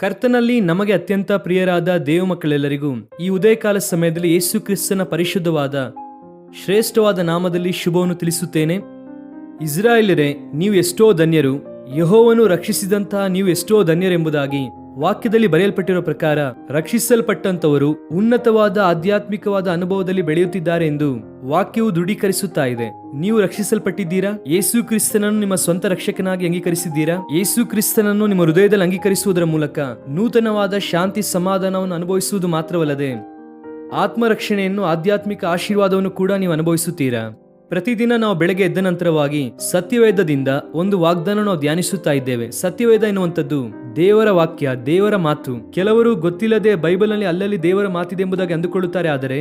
ಕರ್ತನಲ್ಲಿ ನಮಗೆ ಅತ್ಯಂತ ಪ್ರಿಯರಾದ ದೇವ ಮಕ್ಕಳೆಲ್ಲರಿಗೂ ಈ ಉದಯಕಾಲ ಸಮಯದಲ್ಲಿ ಯೇಸು ಕ್ರಿಸ್ತನ ಪರಿಶುದ್ಧವಾದ ಶ್ರೇಷ್ಠವಾದ ನಾಮದಲ್ಲಿ ಶುಭವನ್ನು ತಿಳಿಸುತ್ತೇನೆ. ಇಸ್ರಾಯೇಲರೇ, ನೀವು ಎಷ್ಟೋ ಧನ್ಯರು, ಯೆಹೋವನು ರಕ್ಷಿಸಿದಂತಹ ನೀವು ಎಷ್ಟೋ ಧನ್ಯರೆಂಬುದಾಗಿ ವಾಕ್ಯದಲ್ಲಿ ಬರೆಯಲ್ಪಟ್ಟಿರೋ ಪ್ರಕಾರ ರಕ್ಷಿಸಲ್ಪಟ್ಟಂತವರು ಉನ್ನತವಾದ ಆಧ್ಯಾತ್ಮಿಕವಾದ ಅನುಭವದಲ್ಲಿ ಬೆಳೆಯುತ್ತಿದ್ದಾರೆ ಎಂದು ವಾಕ್ಯವು ದೃಢೀಕರಿಸುತ್ತಾ ಇದೆ. ನೀವು ರಕ್ಷಿಸಲ್ಪಟ್ಟಿದ್ದೀರಾ? ಯೇಸು ಕ್ರಿಸ್ತನನ್ನು ನಿಮ್ಮ ಸ್ವಂತ ರಕ್ಷಕನಾಗಿ ಅಂಗೀಕರಿಸಿದ್ದೀರಾ? ಯೇಸು ಕ್ರಿಸ್ತನನ್ನು ನಿಮ್ಮ ಹೃದಯದಲ್ಲಿ ಅಂಗೀಕರಿಸುವುದರ ಮೂಲಕ ನೂತನವಾದ ಶಾಂತಿ ಸಮಾಧಾನವನ್ನು ಅನುಭವಿಸುವುದು ಮಾತ್ರವಲ್ಲದೆ ಆತ್ಮರಕ್ಷಣೆಯನ್ನು, ಆಧ್ಯಾತ್ಮಿಕ ಆಶೀರ್ವಾದವನ್ನು ಕೂಡ ನೀವು ಅನುಭವಿಸುತ್ತೀರಾ? ಪ್ರತಿದಿನ ನಾವು ಬೆಳಗ್ಗೆ ಎದ್ದ ನಂತರವಾಗಿ ಸತ್ಯವೇದದಿಂದ ಒಂದು ವಾಗ್ದಾನ ನಾವು ಧ್ಯಾನಿಸುತ್ತಾ ಇದ್ದೇವೆ. ಸತ್ಯವೇದ ಎನ್ನುವಂಥದ್ದು ದೇವರ ವಾಕ್ಯ, ದೇವರ ಮಾತು. ಕೆಲವರು ಗೊತ್ತಿಲ್ಲದೆ ಬೈಬಲ್ ನಲ್ಲಿ ಅಲ್ಲಲ್ಲಿ ದೇವರ ಮಾತಿದೆ ಎಂಬುದಾಗಿ ಅಂದುಕೊಳ್ಳುತ್ತಾರೆ. ಆದರೆ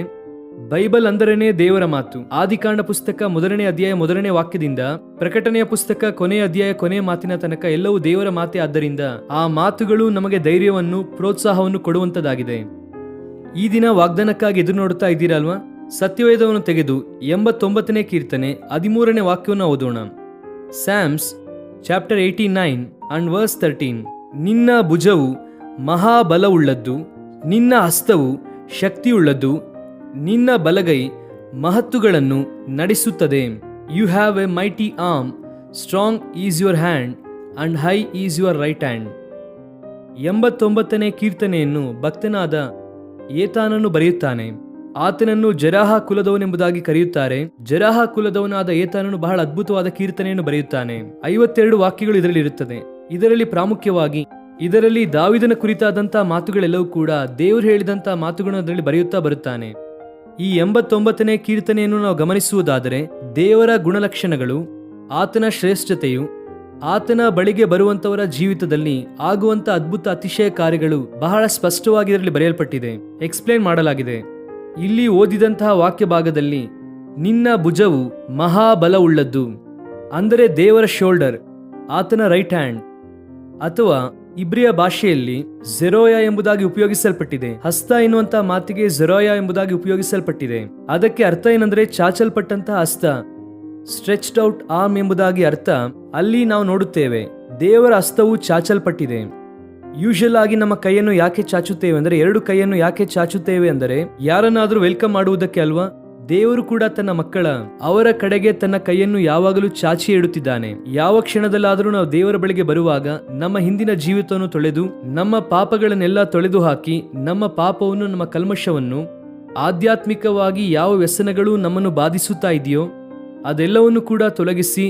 ಬೈಬಲ್ ಅಂದರೇನೆ ದೇವರ ಮಾತು. ಆದಿಕಾಂಡ ಪುಸ್ತಕ 1ನೇ ಅಧ್ಯಾಯ 1ನೇ ವಾಕ್ಯದಿಂದ ಪ್ರಕಟಣೆಯ ಪುಸ್ತಕ ಕೊನೆಯ ಅಧ್ಯಾಯ ಕೊನೆಯ ಮಾತಿನ ತನಕ ಎಲ್ಲವೂ ದೇವರ ಮಾತೆ. ಆದ್ದರಿಂದ ಆ ಮಾತುಗಳು ನಮಗೆ ಧೈರ್ಯವನ್ನು, ಪ್ರೋತ್ಸಾಹವನ್ನು ಕೊಡುವಂತದ್ದಾಗಿದೆ. ಈ ದಿನ ವಾಗ್ದಾನಕ್ಕಾಗಿ ಎದುರು ನೋಡುತ್ತಾ ಇದ್ದೀರಲ್ವಾ? ಸತ್ಯವೇದವನ್ನು ತೆಗೆದು 89ನೇ ಕೀರ್ತನೆ 13ನೇ ವಾಕ್ಯವನ್ನು ಓದೋಣ. Psalms chapter 89 and verse 13. ನಿನ್ನ ಭುಜವು ಮಹಾಬಲವುಳ್ಳದ್ದು, ನಿನ್ನ ಹಸ್ತವು ಶಕ್ತಿಯುಳ್ಳದ್ದು, ನಿನ್ನ ಬಲಗೈ ಮಹತ್ತುಗಳನ್ನು ನಡೆಸುತ್ತದೆ. You have a mighty arm, strong is your hand and high is your right hand. 89ನೇ ಕೀರ್ತನೆಯನ್ನು ಭಕ್ತನಾದ ಏತಾನನು ಬರೆಯುತ್ತಾನೆ. ಆತನನ್ನು ಜರಾಹ ಕುಲದವನೆಂಬುದಾಗಿ ಕರೆಯುತ್ತಾರೆ. ಜರಾಹ ಕುಲದವನಾದ ಏತಾನನು ಬಹಳ ಅದ್ಭುತವಾದ ಕೀರ್ತನೆಯನ್ನು ಬರೆಯುತ್ತಾನೆ. 52 ವಾಕ್ಯಗಳು ಇದರಲ್ಲಿ ಇರುತ್ತದೆ. ಇದರಲ್ಲಿ ಪ್ರಾಮುಖ್ಯವಾಗಿ ಇದರಲ್ಲಿ ದಾವಿದನ ಕುರಿತಾದಂತಹ ಮಾತುಗಳೆಲ್ಲವೂ ಕೂಡ ದೇವರು ಹೇಳಿದಂತಹ ಮಾತುಗಳನ್ನು ಅದರಲ್ಲಿ ಬರೆಯುತ್ತಾ ಬರುತ್ತಾನೆ. ಈ 89ನೇ ಕೀರ್ತನೆಯನ್ನು ನಾವು ಗಮನಿಸುವುದಾದರೆ ದೇವರ ಗುಣಲಕ್ಷಣಗಳು, ಆತನ ಶ್ರೇಷ್ಠತೆಯು, ಆತನ ಬಳಿಗೆ ಬರುವಂತವರ ಜೀವಿತದಲ್ಲಿ ಆಗುವಂತ ಅದ್ಭುತ ಅತಿಶಯ ಕಾರ್ಯಗಳು ಬಹಳ ಸ್ಪಷ್ಟವಾಗಿ ಇದರಲ್ಲಿ ಬರೆಯಲ್ಪಟ್ಟಿದೆ, ಎಕ್ಸ್ಪ್ಲೇನ್ ಮಾಡಲಾಗಿದೆ. ಇಲ್ಲಿ ಓದಿದಂತಹ ವಾಕ್ಯ ಭಾಗದಲ್ಲಿ ನಿನ್ನ ಭುಜವು ಮಹಾಬಲವುಳ್ಳದ್ದು ಅಂದರೆ ದೇವರ ಶೋಲ್ಡರ್, ಆತನ ರೈಟ್ ಹ್ಯಾಂಡ್, ಅಥವಾ ಇಬ್ರಿಯ ಭಾಷೆಯಲ್ಲಿ ಜೆರೋಯ ಎಂಬುದಾಗಿ ಉಪಯೋಗಿಸಲ್ಪಟ್ಟಿದೆ. ಹಸ್ತ ಎನ್ನುವಂತಹ ಮಾತಿಗೆ ಜೆರೋಯ ಎಂಬುದಾಗಿ ಉಪಯೋಗಿಸಲ್ಪಟ್ಟಿದೆ. ಅದಕ್ಕೆ ಅರ್ಥ ಏನಂದ್ರೆ ಚಾಚಲ್ಪಟ್ಟಂತಹ ಹಸ್ತ, ಸ್ಟ್ರೆಚ್ಡ್ ಔಟ್ ಆರ್ಮ್ ಎಂಬುದಾಗಿ ಅರ್ಥ ಅಲ್ಲಿ ನಾವು ನೋಡುತ್ತೇವೆ. ದೇವರ ಹಸ್ತವು ಚಾಚಲ್ಪಟ್ಟಿದೆ. ಯೂಶಲ್ ಆಗಿ ನಮ್ಮ ಕೈಯನ್ನು ಯಾಕೆ ಚಾಚುತ್ತೇವೆ ಅಂದರೆ, 2 ಕೈಯನ್ನು ಯಾಕೆ ಚಾಚುತ್ತೇವೆ ಅಂದರೆ ಯಾರನ್ನಾದ್ರೂ ವೆಲ್ಕಮ್ ಮಾಡುವುದಕ್ಕೆ ಅಲ್ವಾ? ದೇವರು ಕೂಡ ತನ್ನ ಮಕ್ಕಳ ಅವರ ಕಡೆಗೆ ತನ್ನ ಕೈಯನ್ನು ಯಾವಾಗಲೂ ಚಾಚಿ ಇಡುತ್ತಿದ್ದಾನೆ. ಯಾವ ಕ್ಷಣದಲ್ಲಾದರೂ ನಾವು ದೇವರ ಬಳಿಗೆ ಬರುವಾಗ ನಮ್ಮ ಹಿಂದಿನ ಜೀವಿತವನ್ನು ತೊಳೆದು, ನಮ್ಮ ಪಾಪಗಳನ್ನೆಲ್ಲ ತೊಳೆದು ಹಾಕಿ, ನಮ್ಮ ಪಾಪವನ್ನು, ನಮ್ಮ ಕಲ್ಮಶವನ್ನು, ಆಧ್ಯಾತ್ಮಿಕವಾಗಿ ಯಾವ ವ್ಯಸನಗಳು ನಮ್ಮನ್ನು ಬಾಧಿಸುತ್ತಾ ಇದೆಯೋ ಅದೆಲ್ಲವನ್ನು ಕೂಡ ತೊಲಗಿಸಿ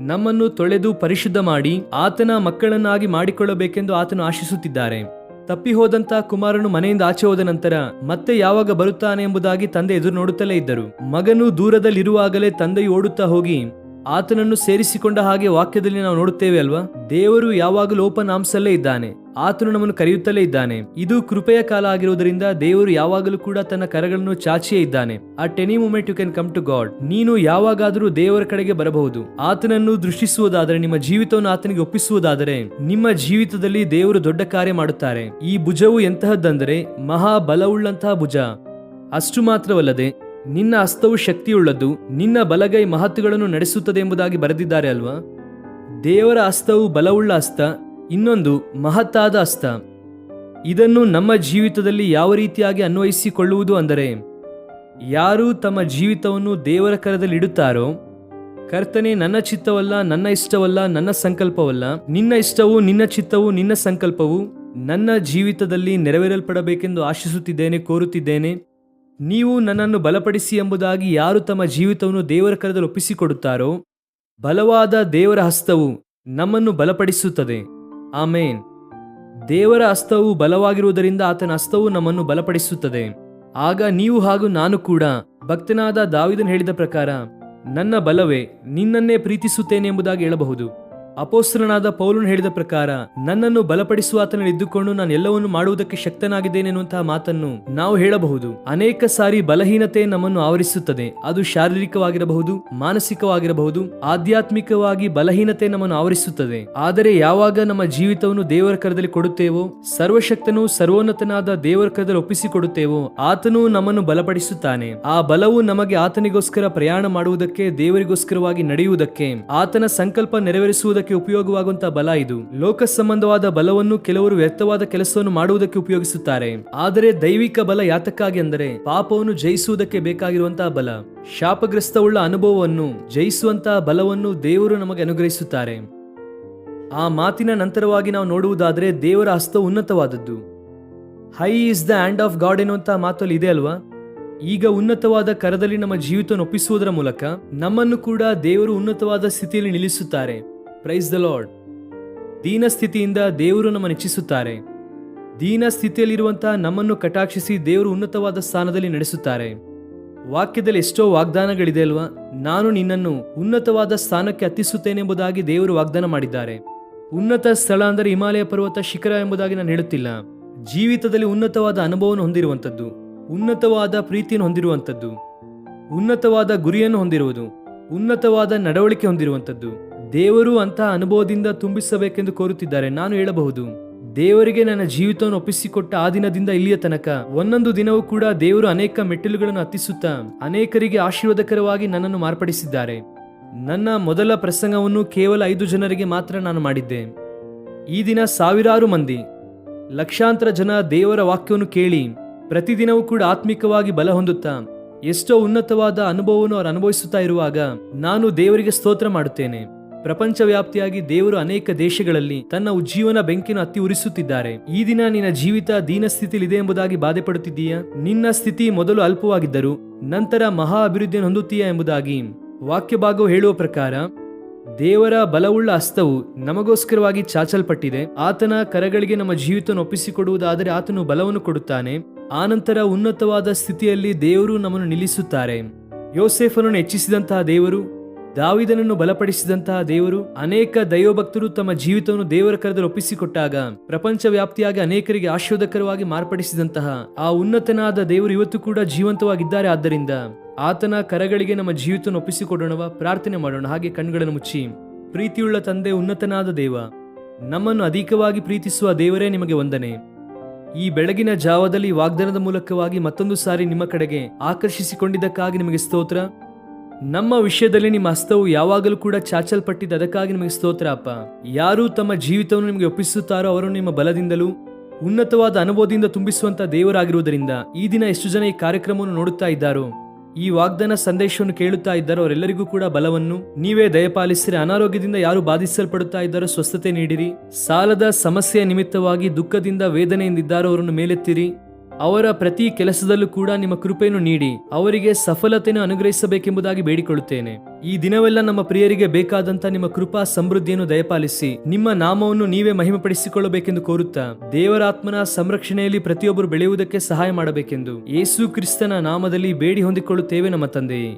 ನಮ್ಮನ್ನು ತೊಳೆದು ಪರಿಶುದ್ಧ ಮಾಡಿ ಆತನ ಮಕ್ಕಳನ್ನಾಗಿ ಮಾಡಿಕೊಳ್ಳಬೇಕೆಂದು ಆತನು ಆಶಿಸುತ್ತಿದ್ದಾರೆ. ತಪ್ಪಿ ಹೋದಂತ ಕುಮಾರನು ಮನೆಯಿಂದ ಆಚೆ ಹೋದ ನಂತರ ಮತ್ತೆ ಯಾವಾಗ ಬರುತ್ತಾನೆ ಎಂಬುದಾಗಿ ತಂದೆ ಎದುರು ನೋಡುತ್ತಲೇ ಇದ್ದರು. ಮಗನು ದೂರದಲ್ಲಿರುವಾಗಲೇ ತಂದೆಯು ಓಡುತ್ತಾ ಹೋಗಿ ಆತನನ್ನು ಸೇರಿಸಿಕೊಂಡ ಹಾಗೆ ವಾಕ್ಯದಲ್ಲಿ ನಾವು ನೋಡುತ್ತೇವೆ ಅಲ್ವಾ? ದೇವರು ಯಾವಾಗಲೂ ಓಪನ್ ಆರ್ಮ್ಸಲ್ಲೇ ಇದ್ದಾನೆ. ಆತನು ನಮ್ಮನ್ನು ಕರೆಯುತ್ತಲೇ ಇದ್ದಾನೆ. ಇದು ಕೃಪೆಯ ಕಾಲ ಆಗಿರುವುದರಿಂದ ದೇವರು ಯಾವಾಗಲೂ ಕೂಡ ತನ್ನ ಕರಗಳನ್ನು ಚಾಚಿಯೇ ಇದ್ದಾನೆ. At any moment you can come to God. ನೀನು ಯಾವಾಗಾದರೂ ದೇವರ ಕಡೆಗೆ ಬರಬಹುದು. ಆತನನ್ನು ದೃಷ್ಟಿಸುವುದಾದರೆ, ನಿಮ್ಮ ಜೀವಿತವನ್ನು ಆತನಿಗೆ ಒಪ್ಪಿಸುವುದಾದರೆ ನಿಮ್ಮ ಜೀವಿತದಲ್ಲಿ ದೇವರು ದೊಡ್ಡ ಕಾರ್ಯ ಮಾಡುತ್ತಾರೆ. ಈ ಭುಜವು ಎಂತಹದ್ದಂದರೆ ಮಹಾಬಲವುಳ್ಳಂತಹ ಭುಜ. ಅಷ್ಟು ಮಾತ್ರವಲ್ಲದೆ ನಿನ್ನ ಹಸ್ತವು ಶಕ್ತಿಯುಳ್ಳದ್ದು, ನಿನ್ನ ಬಲಗೈ ಮಹತ್ತುಗಳನ್ನು ನಡೆಸುತ್ತದೆ ಎಂಬುದಾಗಿ ಬರೆದಿದ್ದಾರೆ ಅಲ್ವಾ? ದೇವರ ಹಸ್ತವು ಬಲವುಳ್ಳ ಹಸ್ತ, ಇನ್ನೊಂದು ಮಹತ್ತಾದ ಹಸ್ತ. ಇದನ್ನು ನಮ್ಮ ಜೀವಿತದಲ್ಲಿ ಯಾವ ರೀತಿಯಾಗಿ ಅನ್ವಯಿಸಿಕೊಳ್ಳುವುದು ಅಂದರೆ, ಯಾರು ತಮ್ಮ ಜೀವಿತವನ್ನು ದೇವರ ಕರದಲ್ಲಿ ಇಡುತ್ತಾರೋ, ಕರ್ತನೇ ನನ್ನ ಚಿತ್ತವಲ್ಲ, ನನ್ನ ಇಷ್ಟವಲ್ಲ, ನನ್ನ ಸಂಕಲ್ಪವಲ್ಲ, ನಿನ್ನ ಇಷ್ಟವು, ನಿನ್ನ ಚಿತ್ತವು, ನಿನ್ನ ಸಂಕಲ್ಪವು ನನ್ನ ಜೀವಿತದಲ್ಲಿ ನೆರವೇರಲ್ಪಡಬೇಕೆಂದು ಆಶಿಸುತ್ತಿದ್ದೇನೆ, ಕೋರುತ್ತಿದ್ದೇನೆ. ನೀವು ನನ್ನನ್ನು ಬಲಪಡಿಸಿ ಎಂಬುದಾಗಿ ಯಾರು ತಮ್ಮ ಜೀವಿತವನ್ನು ದೇವರ ಕರದಲ್ಲಿ ಒಪ್ಪಿಸಿಕೊಡುತ್ತಾರೋ, ಬಲವಾದ ದೇವರ ಹಸ್ತವು ನಮ್ಮನ್ನು ಬಲಪಡಿಸುತ್ತದೆ. ಆಮೇನ್. ದೇವರ ಹಸ್ತವು ಬಲವಾಗಿರುವುದರಿಂದ ಆತನ ಹಸ್ತವು ನಮ್ಮನ್ನು ಬಲಪಡಿಸುತ್ತದೆ. ಆಗ ನೀವು ಹಾಗೂ ನಾನು ಕೂಡ ಭಕ್ತನಾದ ದಾವಿದನು ಹೇಳಿದ ಪ್ರಕಾರ, ನನ್ನ ಬಲವೇ ನಿನ್ನನ್ನೇ ಪ್ರೀತಿಸುತ್ತೇನೆ ಎಂಬುದಾಗಿ ಹೇಳಬಹುದು. ಅಪೊಸ್ತಲನಾದ ಪೌಲನು ಹೇಳಿದ ಪ್ರಕಾರ ನನ್ನನ್ನು ಬಲಪಡಿಸುವ ಆತನಲ್ಲಿ ಇದ್ದುಕೊಂಡು ನಾನು ಎಲ್ಲವನ್ನು ಮಾಡುವುದಕ್ಕೆ ಶಕ್ತನಾಗಿದ್ದೇನೆ ಎನ್ನುವಂತಹ ಮಾತನ್ನು ನಾವು ಹೇಳಬಹುದು. ಅನೇಕ ಸಾರಿ ಬಲಹೀನತೆ ನಮ್ಮನ್ನು ಆವರಿಸುತ್ತದೆ. ಅದು ಶಾರೀರಿಕವಾಗಿರಬಹುದು, ಮಾನಸಿಕವಾಗಿರಬಹುದು, ಆಧ್ಯಾತ್ಮಿಕವಾಗಿ ಬಲಹೀನತೆ ನಮ್ಮನ್ನು ಆವರಿಸುತ್ತದೆ. ಆದರೆ ಯಾವಾಗ ನಮ್ಮ ಜೀವಿತವನ್ನು ದೇವರ ಕರದಲ್ಲಿ ಕೊಡುತ್ತೇವೋ, ಸರ್ವಶಕ್ತನು ಸರ್ವೋನ್ನತನಾದ ದೇವರ ಕರದಲ್ಲಿ ಒಪ್ಪಿಸಿಕೊಡುತ್ತೇವೋ, ಆತನು ನಮ್ಮನ್ನು ಬಲಪಡಿಸುತ್ತಾನೆ. ಆ ಬಲವು ನಮಗೆ ಆತನಿಗೋಸ್ಕರ ಪ್ರಯಾಣ ಮಾಡುವುದಕ್ಕೆ, ದೇವರಿಗೋಸ್ಕರವಾಗಿ ನಡೆಯುವುದಕ್ಕೆ, ಆತನ ಸಂಕಲ್ಪ ನೆರವೇರಿಸುವುದಕ್ಕೆ ಉಪಯೋಗವಾಗುವಂತಹ ಬಲ ಇದು. ಲೋಕ ಸಂಬಂಧವಾದ ಬಲವನ್ನು ಕೆಲವರು ವ್ಯರ್ಥವಾದ ಕೆಲಸವನ್ನು ಮಾಡುವುದಕ್ಕೆ ಉಪಯೋಗಿಸುತ್ತಾರೆ. ಆದರೆ ದೈವಿಕ ಬಲ ಯಾತಕ್ಕಾಗಿ ಅಂದರೆ ಪಾಪವನ್ನು ಜಯಿಸುವುದಕ್ಕೆ ಬೇಕಾಗಿರುವಂತಹ ಬಲ. ಶಾಪಗ್ರಸ್ತವುಳ್ಳ ಅನುಭವವನ್ನು ಜಯಿಸುವಂತಹ ಬಲವನ್ನು ದೇವರು ನಮಗೆ ಅನುಗ್ರಹಿಸುತ್ತಾರೆ. ಆ ಮಾತಿನ ನಂತರವಾಗಿ ನಾವು ನೋಡುವುದಾದರೆ ದೇವರ ಹಸ್ತವು ಉನ್ನತವಾದದ್ದು. High is the hand of God ಎನ್ನುವಂತಹ ಮಾತಲ್ಲಿ ಇದೆ ಅಲ್ವಾ? ಈಗ ಉನ್ನತವಾದ ಕರದಲ್ಲಿ ನಮ್ಮ ಜೀವಿತವನ್ನು ಒಪ್ಪಿಸುವುದರ ಮೂಲಕ ನಮ್ಮನ್ನು ಕೂಡ ದೇವರು ಉನ್ನತವಾದ ಸ್ಥಿತಿಯಲ್ಲಿ ನಿಲ್ಲಿಸುತ್ತಾರೆ. Praise the Lord. ದೀನ ಸ್ಥಿತಿಯಿಂದ ದೇವರು ನಮ್ಮನ್ನು ಹೆಚ್ಚಿಸುತ್ತಾರೆ. ದೀನ ಸ್ಥಿತಿಯಲ್ಲಿರುವಂತಹ ನಮ್ಮನ್ನು ಕಟಾಕ್ಷಿಸಿ ದೇವರು ಉನ್ನತವಾದ ಸ್ಥಾನದಲ್ಲಿ ನಡೆಸುತ್ತಾರೆ. ವಾಕ್ಯದಲ್ಲಿ ಎಷ್ಟೋ ವಾಗ್ದಾನಗಳಿದೆ ಅಲ್ವಾ? ನಾನು ನಿನ್ನನ್ನು ಉನ್ನತವಾದ ಸ್ಥಾನಕ್ಕೆ ಹತ್ತಿಸುತ್ತೇನೆ ಎಂಬುದಾಗಿ ದೇವರು ವಾಗ್ದಾನ ಮಾಡಿದ್ದಾರೆ. ಉನ್ನತ ಸ್ಥಳ ಅಂದರೆ ಹಿಮಾಲಯ ಪರ್ವತ ಶಿಖರ ಎಂಬುದಾಗಿ ನಾನು ಹೇಳುತ್ತಿಲ್ಲ. ಜೀವಿತದಲ್ಲಿ ಉನ್ನತವಾದ ಅನುಭವವನ್ನು ಹೊಂದಿರುವಂಥದ್ದು, ಉನ್ನತವಾದ ಪ್ರೀತಿಯನ್ನು ಹೊಂದಿರುವಂಥದ್ದು, ಉನ್ನತವಾದ ಗುರಿಯನ್ನು ಹೊಂದಿರುವುದು, ಉನ್ನತವಾದ ನಡವಳಿಕೆ ಹೊಂದಿರುವಂಥದ್ದು. ದೇವರು ಅಂತಹ ಅನುಭವದಿಂದ ತುಂಬಿಸಬೇಕೆಂದು ಕೋರುತ್ತಿದ್ದಾರೆ. ನಾನು ಹೇಳಬಹುದು, ದೇವರಿಗೆ ನನ್ನ ಜೀವಿತವನ್ನು ಒಪ್ಪಿಸಿಕೊಟ್ಟ ಆ ದಿನದಿಂದ ಇಲ್ಲಿಯ ತನಕ ಒಂದೊಂದು ದಿನವೂ ಕೂಡ ದೇವರು ಅನೇಕ ಮೆಟ್ಟಿಲುಗಳನ್ನು ಹತ್ತಿಸುತ್ತಾ ಅನೇಕರಿಗೆ ಆಶೀರ್ವಾದಕರವಾಗಿ ನನ್ನನ್ನು ಮಾರ್ಪಡಿಸಿದ್ದಾರೆ. ನನ್ನ ಮೊದಲ ಪ್ರಸಂಗವನ್ನು ಕೇವಲ 5 ಜನರಿಗೆ ಮಾತ್ರ ನಾನು ಮಾಡಿದ್ದೆ. ಈ ದಿನ ಸಾವಿರಾರು ಮಂದಿ, ಲಕ್ಷಾಂತರ ಜನ ದೇವರ ವಾಕ್ಯವನ್ನು ಕೇಳಿ ಪ್ರತಿದಿನವೂ ಕೂಡ ಆತ್ಮಿಕವಾಗಿ ಬಲ ಹೊಂದುತ್ತಾ ಎಷ್ಟೋ ಉನ್ನತವಾದ ಅನುಭವವನ್ನು ಅವರು ಅನುಭವಿಸುತ್ತಾ ಇರುವಾಗ ನಾನು ದೇವರಿಗೆ ಸ್ತೋತ್ರ ಮಾಡುತ್ತೇನೆ. ಪ್ರಪಂಚ ವ್ಯಾಪ್ತಿಯಾಗಿ ದೇವರು ಅನೇಕ ದೇಶಗಳಲ್ಲಿ ತನ್ನ ಉಜ್ಜೀವನ ಬೆಂಕಿಯನ್ನು ಹತ್ತಿ ಉರಿಸುತ್ತಿದ್ದಾರೆ. ಈ ದಿನ ನಿನ್ನ ಜೀವಿತ ದೀನ ಸ್ಥಿತಿಯಲ್ಲಿದೆ ಎಂಬುದಾಗಿ ಬಾಧೆ ಪಡುತ್ತಿದ್ದೀಯಾ? ನಿನ್ನ ಸ್ಥಿತಿ ಮೊದಲು ಅಲ್ಪವಾಗಿದ್ದರೂ ನಂತರ ಮಹಾ ಅಭಿವೃದ್ಧಿಯನ್ನು ಹೊಂದುತ್ತೀಯಾ ಎಂಬುದಾಗಿ ವಾಕ್ಯ ಭಾಗವು ಹೇಳುವ ಪ್ರಕಾರ ದೇವರ ಬಲವುಳ್ಳ ಹಸ್ತವು ನಮಗೋಸ್ಕರವಾಗಿ ಚಾಚಲ್ಪಟ್ಟಿದೆ. ಆತನ ಕರಗಳಿಗೆ ನಮ್ಮ ಜೀವಿತವನ್ನು ಒಪ್ಪಿಸಿಕೊಡುವುದಾದರೆ ಆತನು ಬಲವನ್ನು ಕೊಡುತ್ತಾನೆ. ಆನಂತರ ಉನ್ನತವಾದ ಸ್ಥಿತಿಯಲ್ಲಿ ದೇವರು ನಮ್ಮನ್ನು ನಿಲ್ಲಿಸುತ್ತಾರೆ. ಯೋಸೇಫನನ್ನು ಹೆಚ್ಚಿಸಿದಂತಹ ದೇವರು, ದಾವಿದನನ್ನು ಬಲಪಡಿಸಿದಂತಹ ದೇವರು, ಅನೇಕ ದೈವಭಕ್ತರು ತಮ್ಮ ಜೀವಿತವನ್ನು ದೇವರ ಕರದಲ್ಲಿ ಒಪ್ಪಿಸಿಕೊಟ್ಟಾಗ ಪ್ರಪಂಚ ವ್ಯಾಪ್ತಿಯಾಗಿ ಅನೇಕರಿಗೆ ಆಶೀರ್ವಾದಕರವಾಗಿ ಮಾರ್ಪಡಿಸಿದಂತಹ ಆ ಉನ್ನತನಾದ ದೇವರು ಇವತ್ತು ಕೂಡ ಜೀವಂತವಾಗಿದ್ದಾರೆ. ಆದ್ದರಿಂದ ಆತನ ಕರಗಳಿಗೆ ನಮ್ಮ ಜೀವಿತವನ್ನು ಒಪ್ಪಿಸಿಕೊಡೋಣವ. ಪ್ರಾರ್ಥನೆ ಮಾಡೋಣ. ಹಾಗೆ ಕಣ್ಗಳನ್ನು ಮುಚ್ಚಿ. ಪ್ರೀತಿಯುಳ್ಳ ತಂದೆ, ಉನ್ನತನಾದ ದೇವ, ನಮ್ಮನ್ನು ಅಧಿಕವಾಗಿ ಪ್ರೀತಿಸುವ ದೇವರೇ, ನಿಮಗೆ ವಂದನೆ. ಈ ಬೆಳಗಿನ ಜಾವದಲ್ಲಿ ವಾಗ್ದಾನದ ಮೂಲಕವಾಗಿ ಮತ್ತೊಂದು ಸಾರಿ ನಿಮ್ಮ ಕಡೆಗೆ ಆಕರ್ಷಿಸಿಕೊಂಡಿದ್ದಕ್ಕಾಗಿ ನಿಮಗೆ ಸ್ತೋತ್ರ. ನಮ್ಮ ವಿಷಯದಲ್ಲಿ ನಿಮ್ಮ ಹಸ್ತವು ಯಾವಾಗಲೂ ಕೂಡ ಚಾಚಲ್ಪಟ್ಟಿದ್ದು, ಅದಕ್ಕಾಗಿ ನಿಮಗೆ ಸ್ತೋತ್ರ ಅಪ್ಪ. ಯಾರು ತಮ್ಮ ಜೀವಿತವನ್ನು ನಿಮಗೆ ಒಪ್ಪಿಸುತ್ತಾರೋ ಅವರನ್ನು ನಿಮ್ಮ ಬಲದಿಂದಲೂ ಉನ್ನತವಾದ ಅನುಭವದಿಂದ ತುಂಬಿಸುವಂತ ದೇವರಾಗಿರುವುದರಿಂದ ಈ ದಿನ ಎಷ್ಟು ಜನ ಈ ಕಾರ್ಯಕ್ರಮವನ್ನು ನೋಡುತ್ತಾ ಇದ್ದಾರೋ, ಈ ವಾಗ್ದಾನ ಸಂದೇಶವನ್ನು ಕೇಳುತ್ತಾ ಇದ್ದಾರೋ ಅವರೆಲ್ಲರಿಗೂ ಕೂಡ ಬಲವನ್ನು ನೀವೇ ದಯಪಾಲಿಸಿರಿ. ಅನಾರೋಗ್ಯದಿಂದ ಯಾರು ಬಾಧಿಸಲ್ಪಡುತ್ತಾ ಇದ್ದಾರೋ ಸ್ವಸ್ಥತೆ ನೀಡಿರಿ. ಸಾಲದ ಸಮಸ್ಯೆಯ ನಿಮಿತ್ತವಾಗಿ ದುಃಖದಿಂದ ವೇದನೆಯಿಂದಿದ್ದಾರೋ ಅವರನ್ನು ಮೇಲೆತ್ತಿರಿ. ಅವರ ಪ್ರತಿ ಕೆಲಸದಲ್ಲೂ ಕೂಡ ನಿಮ್ಮ ಕೃಪೆಯನ್ನು ನೀಡಿ ಅವರಿಗೆ ಸಫಲತೆಯನ್ನು ಅನುಗ್ರಹಿಸಬೇಕೆಂಬುದಾಗಿ ಬೇಡಿಕೊಳ್ಳುತ್ತೇನೆ. ಈ ದಿನವೆಲ್ಲ ನಮ್ಮ ಪ್ರಿಯರಿಗೆ ಬೇಕಾದಂತ ನಿಮ್ಮ ಕೃಪಾ ಸಮೃದ್ಧಿಯನ್ನು ದಯಪಾಲಿಸಿ ನಿಮ್ಮ ನಾಮವನ್ನು ನೀವೇ ಮಹಿಮೆಪಡಿಸಿಕೊಳ್ಳಬೇಕೆಂದು ಕೋರುತ್ತಾ ದೇವರಾತ್ಮನ ಸಂರಕ್ಷಣೆಯಲ್ಲಿ ಪ್ರತಿಯೊಬ್ಬರು ಬೆಳೆಯುವುದಕ್ಕೆ ಸಹಾಯ ಮಾಡಬೇಕೆಂದು ಯೇಸು ಕ್ರಿಸ್ತನ ನಾಮದಲ್ಲಿ ಬೇಡಿ ಹೊಂದಿಕೊಳ್ಳುತ್ತೇವೆ ನಮ್ಮ ತಂದೆಯೇ.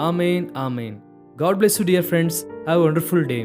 ಆಮೇನ್, ಆಮೇನ್. God bless you dear friends. Have a wonderful day.